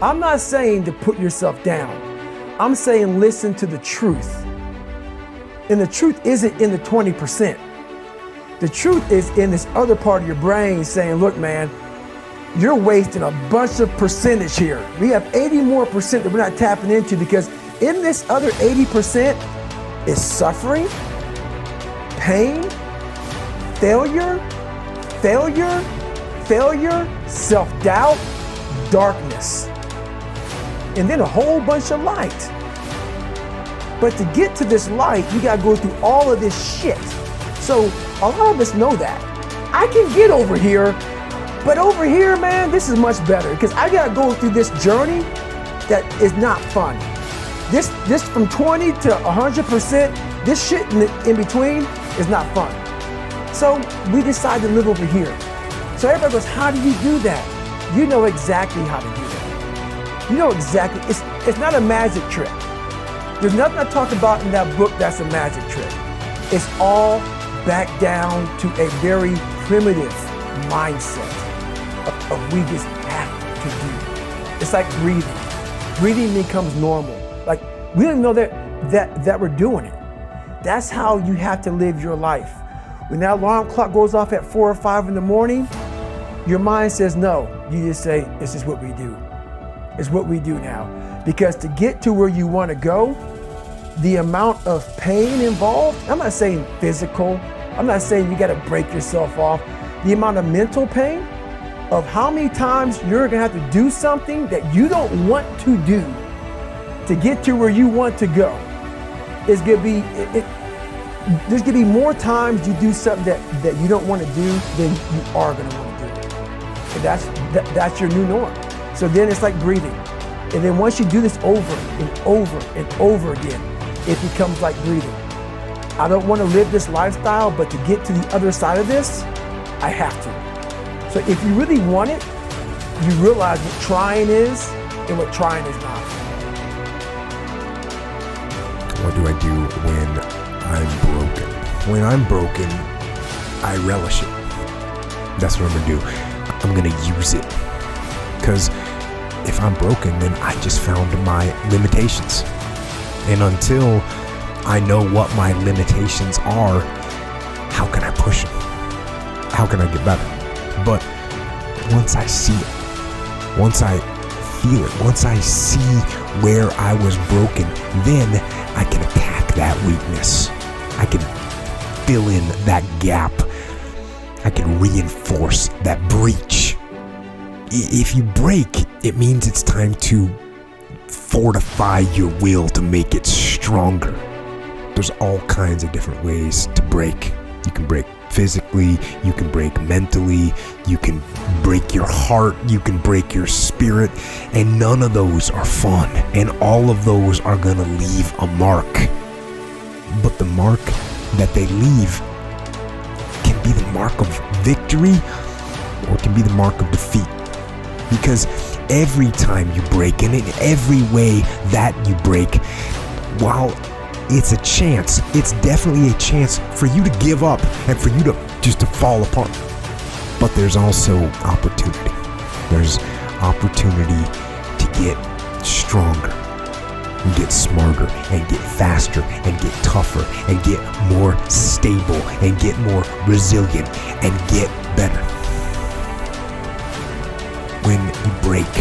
I'm not saying to put yourself down. I'm saying listen to the truth. And the truth isn't in the 20%. The truth is in this other part of your brain saying, look, man, you're wasting a bunch of percentage here. We have 80 more percent that we're not tapping into, because in this other 80% is suffering, pain, failure, self-doubt, darkness, and then a whole bunch of light. But to get to this light, you gotta go through all of this shit. So a lot of us know that. I can get over here, but over here, man, this is much better, because I gotta go through this journey that is not fun. This from 20 to 100%, this shit in between is not fun. So we decide to live over here. So everybody goes, how do you do that? You know exactly how to do that. You know exactly, it's not a magic trick. There's nothing I talked about in that book that's a magic trick. It's all back down to a very primitive mindset of we just have to do. It's like breathing. Breathing becomes normal. Like, we don't know that we're doing it. That's how you have to live your life. When that alarm clock goes off at 4 or 5 in the morning, your mind says no. You just say, it's just what we do. It's what we do now. Because to get to where you want to go, the amount of pain involved, I'm not saying physical, I'm not saying you got to break yourself off. The amount of mental pain of how many times you're going to have to do something that you don't want to do to get to where you want to go is going to be, there's going to be more times you do something that you don't want to do than you are going to want to do. And that's your new norm. So then it's like breathing. And then once you do this over and over and over again, it becomes like breathing. I don't want to live this lifestyle, but to get to the other side of this, I have to. So if you really want it, you realize what trying is and what trying is not. What do I do when I'm broken? When I'm broken, I relish it. That's what I'm gonna do. I'm gonna use it. Because if I'm broken, then I just found my limitations. And until I know what my limitations are, how can I push them? How can I get better? But once I see it, once I feel it, once I see where I was broken, then I can attack that weakness. I can fill in that gap. I can reinforce that breach. If you break, it means it's time to fortify your will to make it stronger. There's all kinds of different ways to break. You can break physically, you can break mentally, you can break your heart, you can break your spirit, and none of those are fun, and all of those are gonna leave a mark. But the mark that they leave can be the mark of victory, or it can be the mark of defeat. Because every time you break, and in every way that you break, while it's a chance, it's definitely a chance for you to give up and for you to just to fall apart. But there's also opportunity. There's opportunity to get stronger, and get smarter, and get faster, and get tougher, and get more stable, and get more resilient, and get better. When you break,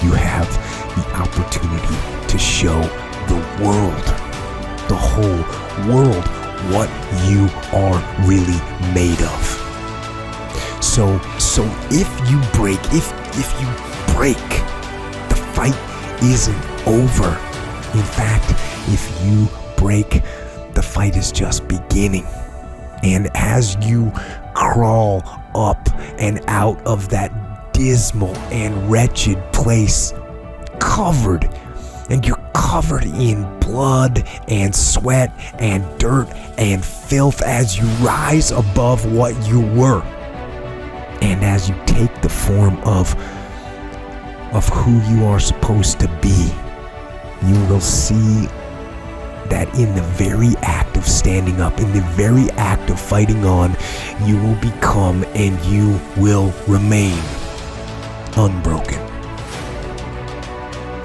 you have the opportunity to show the world, the whole world, what you are really made of. So if you break, the fight isn't over. In fact, if you break, the fight is just beginning. And as you crawl up and out of that dismal and wretched place, covered in blood and sweat and dirt and filth, as you rise above what you were, and as you take the form of who you are supposed to be, you will see that in the very act of standing up, in the very act of fighting on, you will become and you will remain unbroken.